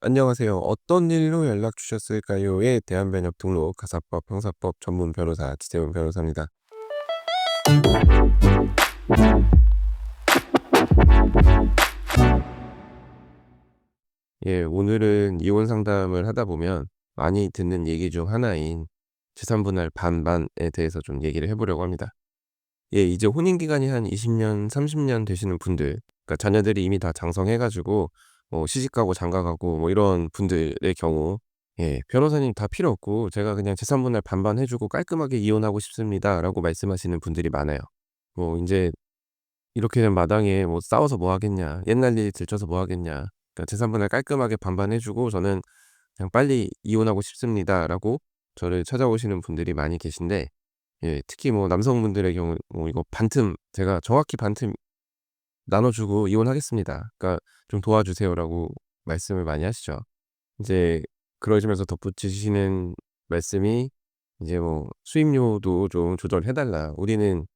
안녕하세요. "어떤 일로 연락 주셨을까요?"에 대한 변협 등록 가사법 형사법 전문 변호사 지재훈 변호사입니다. 예, 오늘은 이혼 상담을 하다 보면 많이 듣는 얘기 중 하나인 재산 분할 반반에 대해서 좀 얘기를 해 보려고 합니다. 예, 이제 혼인 기간이 한 20 년, 30년 되시는 분들, 그러니까 자녀들이 이미 다 장성해 가지고 시집 가고 장가 가고 뭐 이런 분들의 경우, 예, "변호사님 다 필요 없고 제가 그냥 재산 분할 반반 해 주고 깔끔하게 이혼하고 싶습니다."라고 말씀하시는 분들이 많아요. 뭐 인제 "이렇게 된 마당에 뭐 싸워서 뭐 하겠냐. 옛날 일 들춰서 뭐 하겠냐. 그러니까 재산 분할 깔끔하게 반반 해 주고 저는 그냥 빨리 이혼하고 싶습니다."라고 저를 찾아오시는 분들이 많이 계신데, 예, 특히 뭐 남성분들의 경우 이거 반틈 제가 정확히 반틈 나눠 주고 "이혼하겠습니다. 그러니까 좀 도와주세요."라고 말씀을 많이 하시죠. 이제 그러시면서 덧붙이시는 말씀이 이제 뭐 "수입료도 좀 조절해 달라. 우리는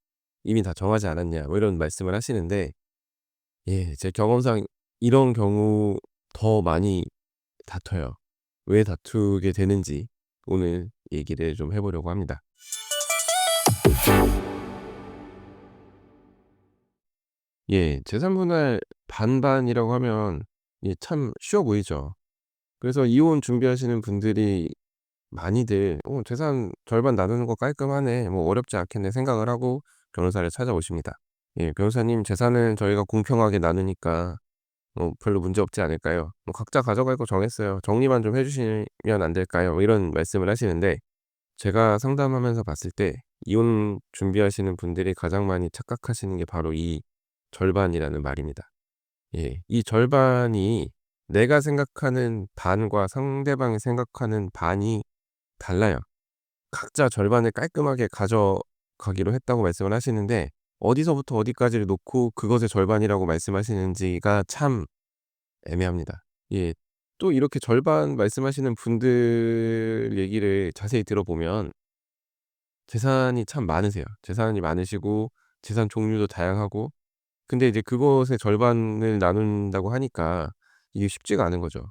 이미 다 정하지 않았냐." 뭐 이런 말씀을 하시는데, 예, 제 경험상 이런 경우 더 많이 다퉈요. 왜 다투게 되는지 오늘 얘기를 좀 해 보려고 합니다. 예. 재산 분할 반반이라고 하면 참 쉬워 보이죠. 그래서 이혼 준비하시는 분들이 많이들 '재산 절반 나누는 거 깔끔하네. 뭐 어렵지 않겠네.' 생각을 하고 변호사를 찾아오십니다. 예. "변호사님, 재산은 저희가 공평하게 나누니까 별로 문제 없지 않을까요? 뭐 각자 가져갈 거 정했어요. 정리만 좀 해 주시면 안 될까요?" 뭐 이런 말씀을 하시는데, 제가 상담하면서 봤을 때 이혼 준비하시는 분들이 가장 많이 착각하시는 게 바로 이 절반이라는 말입니다. 예. 이 절반이 내가 생각하는 반과 상대방이 생각하는 반이 달라요. 각자 절반을 깔끔하게 가져가기로 했다고 말씀을 하시는데, 어디서부터 어디까지를 놓고 그것의 절반이라고 말씀하시는지가 참 애매합니다. 예. 또 이렇게 절반 말씀하시는 분들 얘기를 자세히 들어보면 재산이 참 많으세요. 재산이 많으시고 재산 종류도 다양하고, 근데 이제 그것의 절반을 나눈다고 하니까 이게 쉽지가 않은 거죠.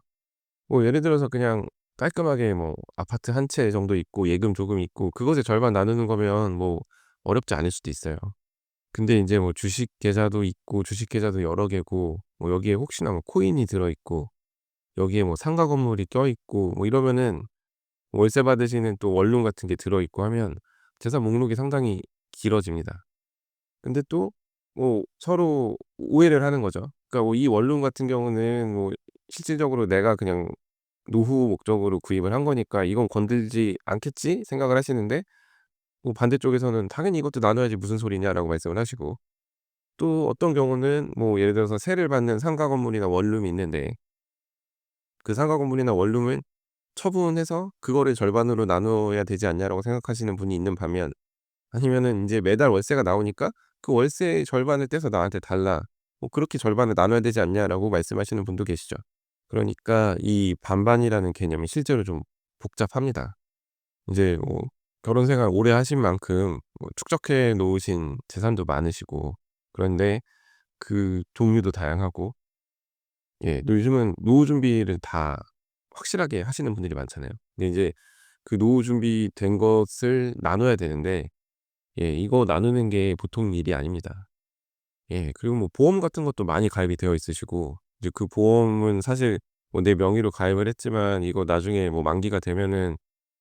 뭐 예를 들어서 그냥 깔끔하게 뭐 아파트 한 채 정도 있고 예금 조금 있고 그것의 절반 나누는 거면 뭐 어렵지 않을 수도 있어요. 근데 인제 뭐 주식 계좌도 있고 주식 계좌도 여러 개고 뭐 여기에 혹시나 뭐 코인이 들어 있고 여기에 뭐 상가 건물이 껴 있고 뭐 이러면은 월세 받으시는 또 원룸 같은 게 들어 있고 하면 재산 목록이 상당히 길어집니다. 근데 또 뭐 서로 오해를 하는 거죠. 그러니까 뭐 이 원룸 같은 경우는 뭐 실질적으로 내가 그냥 노후 목적으로 구입을 한 거니까 '이건 건들지 않겠지?' 생각을 하시는데, 뭐 반대쪽에서는 "당연히 이것도 나눠야지 무슨 소리냐."라고 말씀을 하시고, 또 어떤 경우는 뭐 예를 들어서 세를 받는 상가 건물이나 원룸이 있는데 그 상가 건물이나 원룸을 처분해서 "그거를 절반으로 나눠야 되지 않냐."라고 생각하시는 분이 있는 반면, 아니면은 인제 매달 월세가 나오니까 "그 월세의 절반을 떼서 나한테 달라. 뭐 그렇게 절반을 나눠야 되지 않냐."라고 말씀하시는 분도 계시죠. 그러니까 이 반반이라는 개념이 실제로 좀 복잡합니다. 인제 뭐 결혼 생활 오래 하신 만큼 뭐 축적해 놓으신 재산도 많으시고, 그런데 그 종류도 다양하고, 예, 또 요즘은 노후 준비를 다 확실하게 하시는 분들이 많잖아요. 근데 이제 그 노후 준비된 것을 나눠야 되는데, 예, 이거 나누는 게 보통 일이 아닙니다. 예. 그리고 뭐 보험 같은 것도 많이 가입이 되어 있으시고, 이제 그 보험은 사실 뭐 내 명의로 가입을 했지만 이거 나중에 뭐 만기가 되면은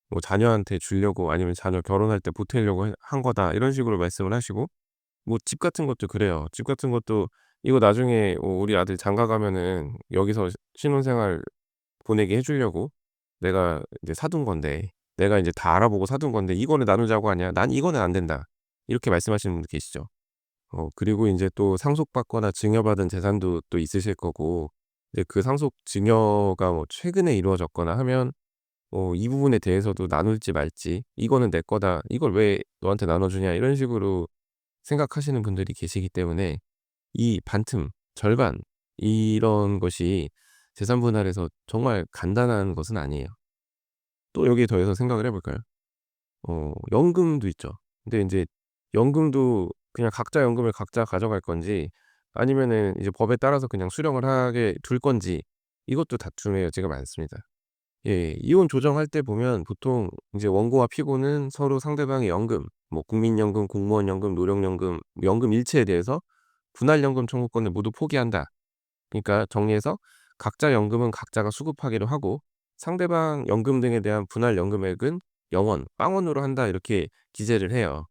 뭐 자녀한테 주려고 아니면 자녀 결혼할 때 보태려고 한 거다, 이런 식으로 말씀을 하시고, 뭐 집 같은 것도 그래요. 집 같은 것도 이거 나중에 우리 아들 장가 가면은 여기서 신혼생활 보내게 해 주려고 내가 이제 사둔 건데, 내가 인제 다 알아보고 사둔 건데 "이거를 나누자고 하냐? 난 이거는 안 된다." 이렇게 말씀하시는 분도 계시죠. 그리고 인제 또 상속받거나 증여받은 재산도 또 있으실 거고, 이제 그 상속 증여가 뭐 최근에 이루어졌거나 하면 이 부분에 대해서도 나눌지 말지 "이거는 내 거다. 이걸 왜 너한테 나눠 주냐." 이런 식으로 생각하시는 분들이 계시기 때문에 이 반틈, 절반, 이런 것이 재산 분할에서 정말 간단한 것은 아니에요. 또 여기에 더해서 생각을 해 볼까요? 연금도 있죠. 근데 인제 연금도 그냥 각자 연금을 각자 가져갈 건지, 아니면은 이제 법에 따라서 그냥 수령을 하게 둘 건지, 이것도 다툼의 여지가 많습니다. 예. 이혼 조정할 때 보면 보통 인제 원고와 피고는 서로 상대방의 연금, 뭐 국민연금, 공무원연금, 노령연금, 연금 일체에 대해서 분할연금 청구권을 모두 포기한다. 그러니까 정리해서 각자 연금은 각자가 수급하기로 하고 상대방 연금 등에 대한 분할 연금액은 0 원, 빵 원으로 한다 이렇게 기재를 해요.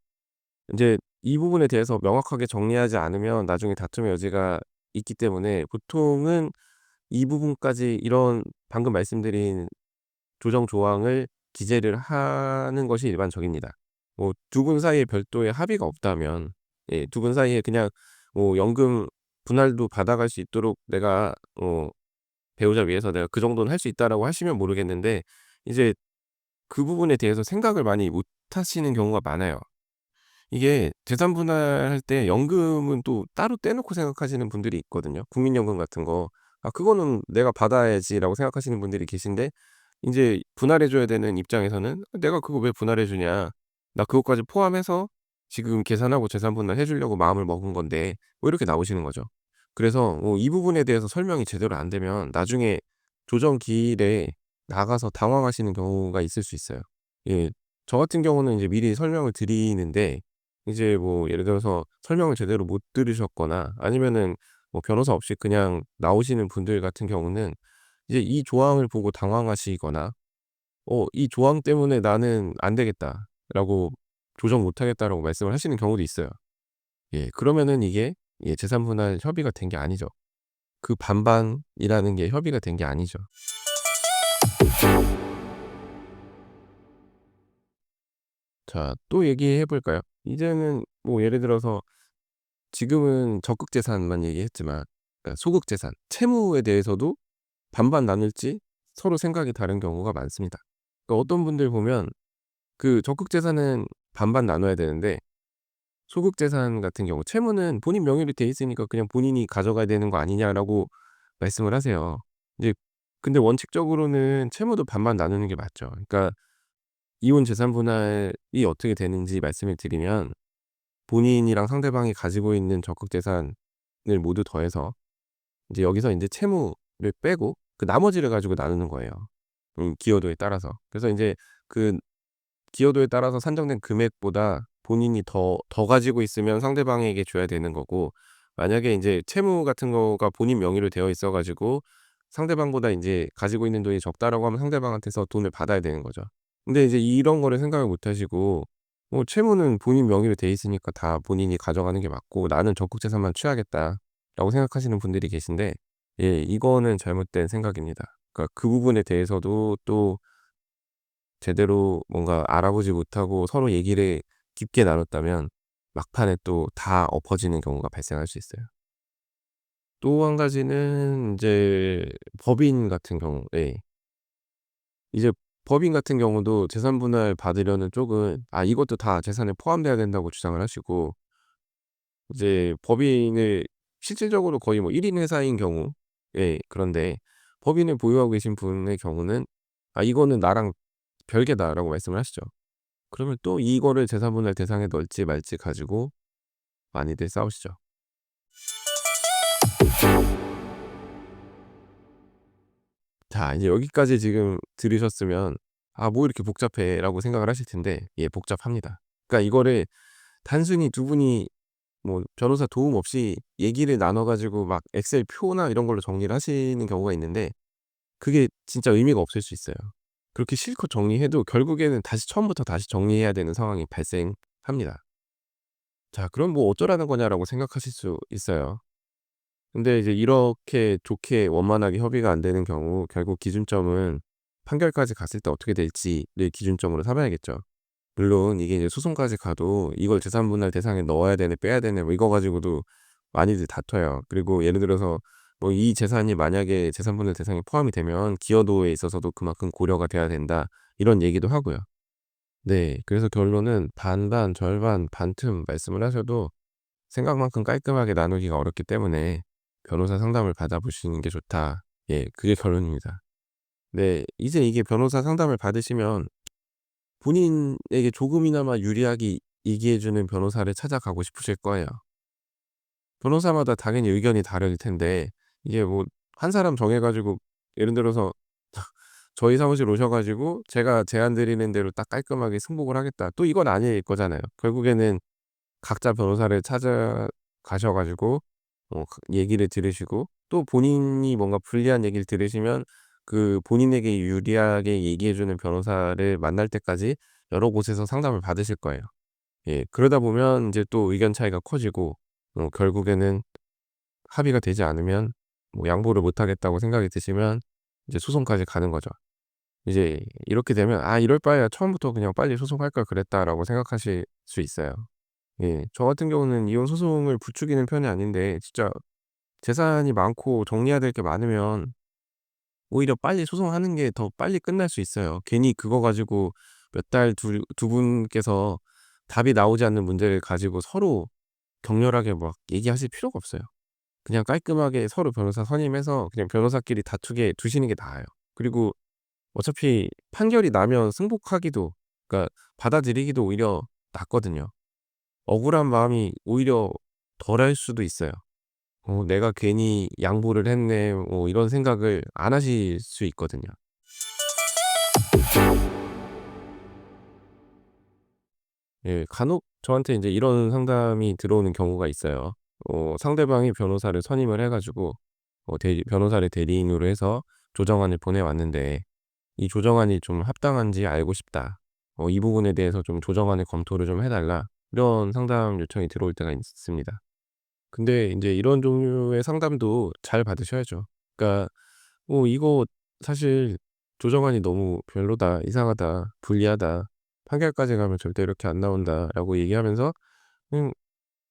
인제 이 부분에 대해서 명확하게 정리하지 않으면 나중에 다툼의 여지가 있기 때문에 보통은 이 부분까지 이런 방금 말씀드린 조정 조항을 기재를 하는 것이 일반적입니다. 뭐 두 분 사이에 별도의 합의가 없다면 예 두 분 사이에 그냥 뭐 연금 분할도 받아갈 수 있도록 내가 배우자 위해서 내가 그 정도는 할 수 있다라고 하시면 모르겠는데 이제 그 부분에 대해서 생각을 많이 못 하시는 경우가 많아요. 이게 재산 분할할 때 연금은 또 따로 떼놓고 생각하시는 분들이 있거든요. 국민연금 같은 거. '아 그거는 내가 받아야지.'라고 생각하시는 분들이 계신데 인제 분할해 줘야 되는 입장에서는 '내가 그거 왜 분할해 주냐. 나 그것까지 포함해서 지금 계산하고 재산 분할해 주려고 마음을 먹은 건데.' 뭐 이렇게 나오시는 거죠. 그래서 이 부분에 대해서 설명이 제대로 안 되면 나중에 조정 기일에 나가서 당황하시는 경우가 있을 수 있어요. 예. 저 같은 경우는 이제 미리 설명을 드리는데 이제 뭐 예를 들어서 설명을 제대로 못 들으셨거나 아니면은 뭐 변호사 없이 그냥 나오시는 분들 같은 경우는 이제 이 조항을 보고 당황하시거나 '이 조항 때문에 나는 안 되겠다.'라고 '조정 못 하겠다.'라고 말씀을 하시는 경우도 있어요. 예. 그러면은 이게 재산 분할 협의가 된 게 아니죠. 그 반반이라는 게 협의가 된 게 아니죠. 자 또 얘기해 볼까요? 이제는 뭐 예를 들어서 지금은 적극 재산만 얘기했지만 소극 재산, 채무에 대해서도 반반 나눌지 서로 생각이 다른 경우가 많습니다. 그러니까 어떤 분들 보면 그 적극 재산은 반반 나눠야 되는데 소극 재산 같은 경우 채무는 본인 명의로 돼 있으니까 그냥 본인이 가져가야 되는 거 아니냐라고 말씀을 하세요. 이제 근데 원칙적으로는 채무도 반반 나누는 게 맞죠. 그러니까 이혼 재산 분할이 어떻게 되는지 말씀을 드리면 본인이랑 상대방이 가지고 있는 적극 재산을 모두 더해서 인제 여기서 인제 채무를 빼고 그 나머지를 가지고 나누는 거예요, 기여도에 따라서. 그래서 인제 그 기여도에 따라서 산정된 금액보다 본인이 더 가지고 있으면 상대방에게 줘야 되는 거고 만약에 인제 채무 같은 거가 본인 명의로 되어 있어 가지고 상대방보다 인제 가지고 있는 돈이 적다라고 하면 상대방한테서 돈을 받아야 되는 거죠. 근데 이제 이런 거를 생각을 못 하시고 채무는 본인 명의로 돼 있으니까 다 본인이 가져가는 게 맞고 '나는 적극 재산만 취하겠다.'라고 생각하시는 분들이 계신데 예 이거는 잘못된 생각입니다. 그러니까 그 부분에 대해서도 또 제대로 뭔가 알아보지 못하고 서로 얘기를 깊게 나눴다면 막판에 또 다 엎어지는 경우가 발생할 수 있어요. 또 한 가지는 인제 법인 같은 경우 예. 이제 법인 같은 경우도 재산 분할 받으려는 쪽은 이것도 다 재산에 포함돼야 된다고 주장을 하시고 이제 법인을 실질적으로 거의 뭐 1인 회사인 경우 그런데 법인을 보유하고 계신 분의 경우는 이거는 나랑 별개다."라고 말씀을 하시죠. 그러면 또 이거를 재산 분할 대상에 넣을지 말지 가지고 많이들 싸우시죠. 자 이제 여기까지 지금 들으셨으면 '아 뭐 이렇게 복잡해.'라고 생각을 하실 텐데 예 복잡합니다. 그러니까 이거를 단순히 두 분이 뭐 변호사 도움 없이 얘기를 나눠 가지고 막 엑셀 표나 이런 걸로 정리를 하시는 경우가 있는데 그게 진짜 의미가 없을 수 있어요. 그렇게 실컷 정리해도 결국에는 다시 처음부터 다시 정리해야 되는 상황이 발생합니다. 자 그럼 '뭐 어쩌라는 거냐.'라고 생각하실 수 있어요. 근데 이제 이렇게 좋게 원만하게 협의가 안 되는 경우 결국 기준점은 판결까지 갔을 때 어떻게 될지를 기준점으로 삼아야겠죠. 물론 이게 이제 소송까지 가도 이걸 재산 분할 대상에 넣어야 되네 빼야 되네 뭐 이거 가지고도 많이들 다퉈요. 그리고 예를 들어서 뭐 "이 재산이 만약에 재산 분할 대상에 포함이 되면 기여도에 있어서도 그만큼 고려가 돼야 된다." 이런 얘기도 하고요. 네. 그래서 결론은 반반, 절반, 반틈 말씀을 하셔도 생각만큼 깔끔하게 나누기가 어렵기 때문에 "변호사 상담을 받아보시는 게 좋다." 예 그게 결론입니다. 네. 이제 이게 변호사 상담을 받으시면 본인에게 조금이나마 유리하게 얘기해 주는 변호사를 찾아가고 싶으실 거예요. 변호사마다 당연히 의견이 다를 텐데 이게 뭐 한 사람 정해 가지고 예를 들어서 저희 사무실 오셔 가지고 제가 제안 드리는 대로 딱 깔끔하게 승복을 하겠다. 또 이건 아닐 거잖아요. 결국에는 각자 변호사를 찾아가셔 가지고 얘기를 들으시고, 또 본인이 뭔가 불리한 얘기를 들으시면 그 본인에게 유리하게 얘기해 주는 변호사를 만날 때까지 여러 곳에서 상담을 받으실 거예요. 예. 그러다 보면 인제 또 의견 차이가 커지고 결국에는 합의가 되지 않으면 뭐 양보를 못 하겠다고 생각이 드시면 이제 소송까지 가는 거죠. 이제 이렇게 되면 '아 이럴 바에야 처음부터 그냥 빨리 소송할 걸 그랬다.'라고 생각하실 수 있어요. 예. 저 같은 경우는 이혼 소송을 부추기는 편이 아닌데, 진짜 재산이 많고 정리해야 될 게 많으면 오히려 빨리 소송하는 게 더 빨리 끝날 수 있어요. 괜히 그거 가지고 몇 달 두 분께서 답이 나오지 않는 문제를 가지고 서로 격렬하게 막 얘기하실 필요가 없어요. 그냥 깔끔하게 서로 변호사 선임해서 그냥 변호사끼리 다투게 두시는 게 나아요. 그리고 어차피 판결이 나면 승복하기도, 그러니까 받아들이기도 오히려 낫거든요. 억울한 마음이 오히려 덜할 수도 있어요. '내가 괜히 양보를 했네.' 이런 생각을 안 하실 수 있거든요. 예. 간혹 저한테 인제 이런 상담이 들어오는 경우가 있어요. 상대방이 변호사를 선임을 해 가지고 대리 변호사를 대리인으로 해서 조정안을 보내왔는데 "이 조정안이 좀 합당한지 알고 싶다. 이 부분에 대해서 좀 조정안을 검토를 좀 해 달라." 이런 상담 요청이 들어올 때가 있습니다. 근데 인제 이런 종류의 상담도 잘 받으셔야죠. 그러니까 "이거 사실 조정안이 너무 별로다. 이상하다. 불리하다. 판결까지 가면 절대 이렇게 안 나온다."라고 얘기하면서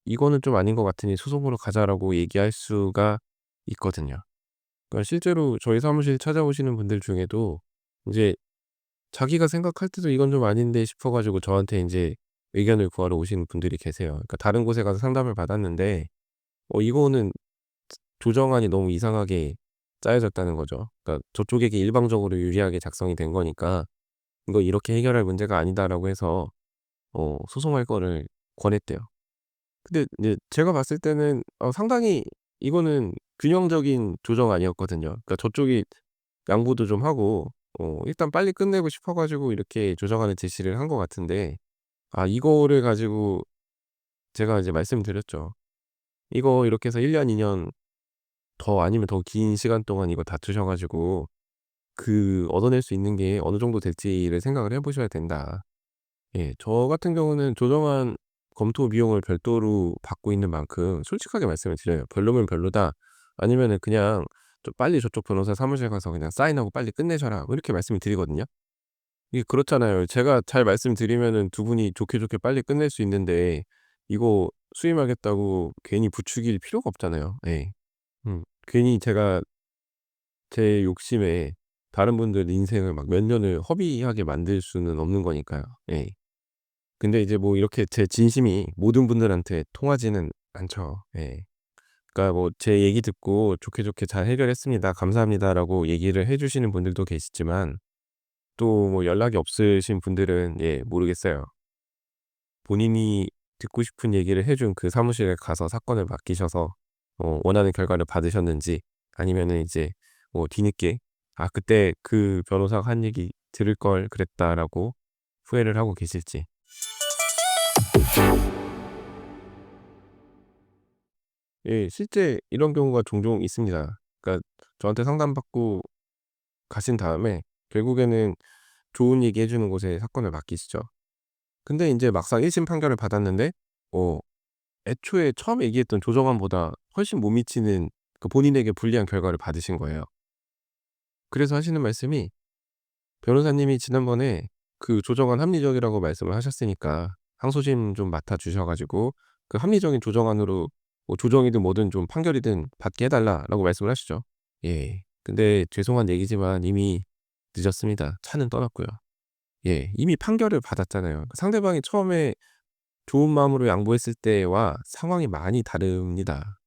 "이거는 좀 아닌 것 같으니 소송으로 가자."라고 얘기할 수가 있거든요. 그러니까 실제로 저희 사무실 찾아오시는 분들 중에도 인제 자기가 생각할 때도 '이건 좀 아닌데.' 싶어 가지고 저한테 인제 의견을 구하러 오시는 분들이 계세요. 그러니까 다른 곳에 가서 상담을 받았는데 이거는 조정안이 너무 이상하게 짜여졌다는 거죠. 그러니까 저쪽에게 일방적으로 유리하게 작성이 된 거니까 "이거 이렇게 해결할 문제가 아니다."라고 해서 소송할 거를 권했대요. 근데 이제 제가 봤을 때는 상당히 이거는 균형적인 조정안이었거든요. 그러니까 저쪽이 양보도 좀 하고 일단 빨리 끝내고 싶어 가지고 이렇게 조정안을 제시를 한 것 같은데, 이거를 가지고 제가 이제 말씀드렸죠. "이거 이렇게 해서 1 년, 2년 더 아니면 더 긴 시간 동안 이거 다투셔 가지고 얻어낼 수 있는 게 어느 정도 될지를 생각을 해 보셔야 된다." 예. 저 같은 경우는 조정안 검토 비용을 별도로 받고 있는 만큼 솔직하게 말씀을 드려요. "별로면 별로다." 아니면은 그냥 "좀 빨리 저쪽 변호사 사무실 가서 그냥 사인하고 빨리 끝내셔라." 뭐 이렇게 말씀을 드리거든요. 이게 그렇잖아요. 제가 잘 말씀드리면은 두 분이 좋게 좋게 빨리 끝낼 수 있는데, 이거 수임하겠다고 괜히 부추길 필요가 없잖아요. 예. 괜히 제가 제 욕심에 다른 분들 인생을 막 몇 년을 허비하게 만들 수는 없는 거니까요. 예. 근데 이제 뭐 이렇게 제 진심이 모든 분들한테 통하지는 않죠. 예. 그러니까 뭐 제 얘기 듣고 "좋게 좋게 잘 해결했습니다. 감사합니다."라고 얘기를 해 주시는 분들도 계시지만, 또 뭐 연락이 없으신 분들은 모르겠어요. 본인이 듣고 싶은 얘기를 해준 그 사무실에 가서 사건을 맡기셔서 원하는 결과를 받으셨는지, 아니면은 이제 뒤늦게 '아 그때 그 변호사가 한 얘기 들을 걸 그랬다.'라고 후회를 하고 계실지. 예. 실제 이런 경우가 종종 있습니다. 그러니까 저한테 상담받고 가신 다음에 결국에는 좋은 얘기해 주는 곳에 사건을 맡기시죠. 근데 인제 막상 1심 판결을 받았는데 어 애초에 처음에 얘기했던 조정안보다 훨씬 못 미치는 그 본인에게 불리한 결과를 받으신 거예요. 그래서 하시는 말씀이, 변호사님이 지난번에 그 조정안 합리적이라고 말씀을 하셨으니까 항소심 좀 맡아 주셔 가지고 그 합리적인 조정안으로 뭐 조정이든 뭐든 좀 판결이든 받게 해 달라라고 말씀을 하시죠. 예. 근데 죄송한 얘기지만 이미 늦었습니다. 차는 떠났고요. 예. 이미 판결을 받았잖아요. 상대방이 처음에 좋은 마음으로 양보했을 때와 상황이 많이 다릅니다.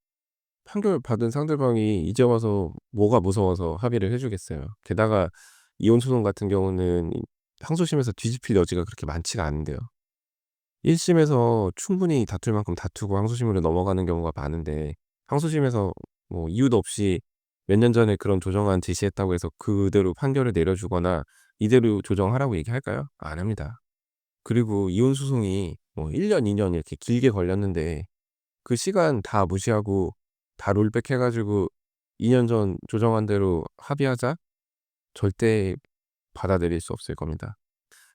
판결 받은 상대방이 이제 와서 뭐가 무서워서 합의를 해 주겠어요. 게다가 이혼 소송 같은 경우는 항소심에서 뒤집힐 여지가 그렇게 많지가 않은데요. 1 심에서 충분히 다툴 만큼 다투고 항소심으로 넘어가는 경우가 많은데, 항소심에서 뭐 이유도 없이 몇 년 전에 그런 조정안 제시했다고 해서 그대로 판결을 내려주거나 이대로 조정하라고 얘기할까요? 안 합니다. 그리고 이혼 소송이 뭐 1 년, 2년 이렇게 길게 걸렸는데 그 시간 다 무시하고 다 롤백 해 가지고 "2년 전 조정안대로 합의하자." 절대 받아들일 수 없을 겁니다.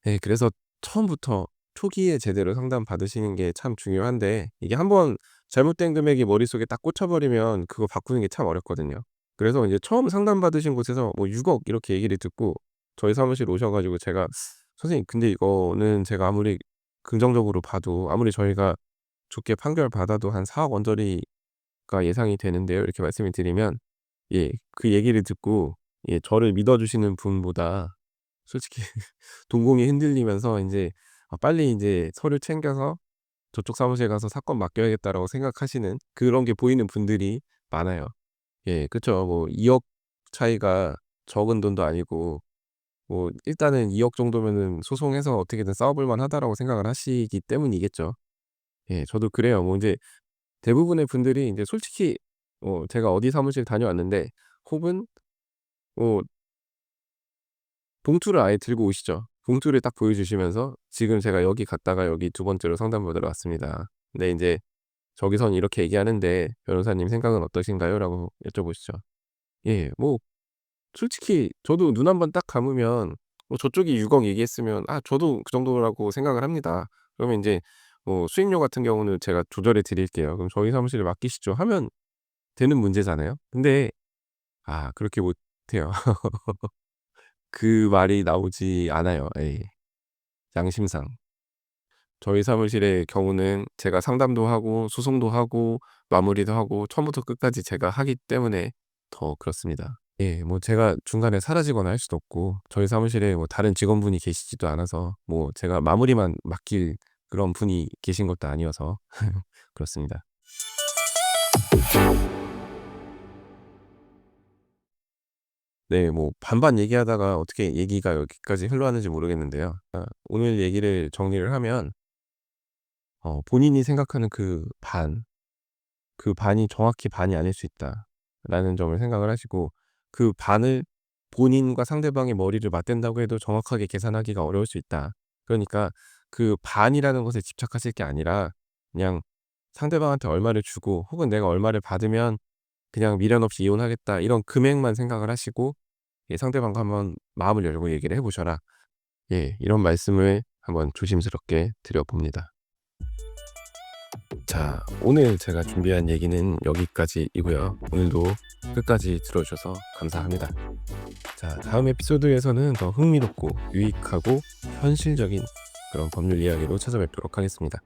예, 그래서 처음부터 초기에 제대로 상담 받으시는 게 참 중요한데, 이게 한번 잘못된 금액이 머릿속에 딱 꽂혀 버리면 그거 바꾸는 게 참 어렵거든요. 그래서 이제 처음 상담 받으신 곳에서 뭐 6억 이렇게 얘기를 듣고 저희 사무실 오셔 가지고 제가 "선생님, 근데 이거는 제가 아무리 긍정적으로 봐도 아무리 저희가 좋게 판결 받아도 한 4억 언저리가 예상이 되는데요." 이렇게 말씀을 드리면, 예, 그 얘기를 듣고 저를 믿어 주시는 분보다 솔직히 동공이 흔들리면서 인제 빨리 인제 서류 챙겨서 저쪽 사무실에 가서 '사건 맡겨야겠다.'라고 생각하시는 그런 게 보이는 분들이 많아요. 예, 그쵸. 뭐 2억 차이가 적은 돈도 아니고 뭐 일단은 2억 정도면은 '소송해서 어떻게든 싸워 볼 만하다.'라고 생각을 하시기 때문이겠죠. 예, 저도 그래요. 뭐 인제 대부분의 분들이 인제 솔직히 제가 어디 사무실 다녀왔는데 혹은 뭐 봉투를 아예 들고 오시죠. 봉투를 딱 보여주시면서 "지금 제가 여기 갔다가 여기 두 번째로 상담받으러 왔습니다. 근데 인제 저기선 이렇게 얘기하는데 변호사님 생각은 어떠신가요?"라고 여쭤보시죠. 예. 뭐 솔직히 저도 눈 한번 딱 감으면 저쪽이 6억 얘기했으면 '아, 저도 그 정도라고 생각을 합니다. 그러면 인제 뭐 수익료 같은 경우는 제가 조절해 드릴게요. 그럼 저희 사무실에 맡기시죠.' 하면 되는 문제잖아요. 근데 그렇게 못 해요. 그 말이 나오지 않아요. 예. 양심상. 저희 사무실의 경우는 제가 상담도 하고 소송도 하고 마무리도 하고 처음부터 끝까지 제가 하기 때문에 더 그렇습니다. 예. 뭐 제가 중간에 사라지거나 할 수도 없고 저희 사무실에 뭐 다른 직원분이 계시지도 않아서 뭐 제가 마무리만 맡길 그런 분이 계신 것도 아니어서 그렇습니다. 네. 뭐 반반 얘기하다가 어떻게 얘기가 여기까지 흘러왔는지 모르겠는데요. 오늘 얘기를 정리를 하면 본인이 생각하는 그 반이 정확히 반이 아닐 수 있다라는 점을 생각을 하시고, 그 반을 본인과 상대방의 머리를 맞댄다고 해도 정확하게 계산하기가 어려울 수 있다. 그러니까 그 반이라는 것에 집착하실 게 아니라 그냥 상대방한테 얼마를 주고 혹은 내가 얼마를 받으면 그냥 미련 없이 이혼하겠다, 이런 금액만 생각을 하시고 상대방과 한번 마음을 열고 얘기를 해 보셔라. 예, 이런 말씀을 한번 조심스럽게 드려 봅니다. 자, 오늘 제가 준비한 얘기는 여기까지이고요. 오늘도 끝까지 들어주셔서 감사합니다. 자, 다음 에피소드에서는 더 흥미롭고 유익하고 현실적인 그런 법률 이야기로 찾아뵙도록 하겠습니다.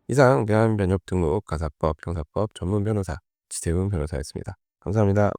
이상 대한변협 등록 가사법 형사법 전문 변호사 지태훈 변호사였습니다. 감사합니다.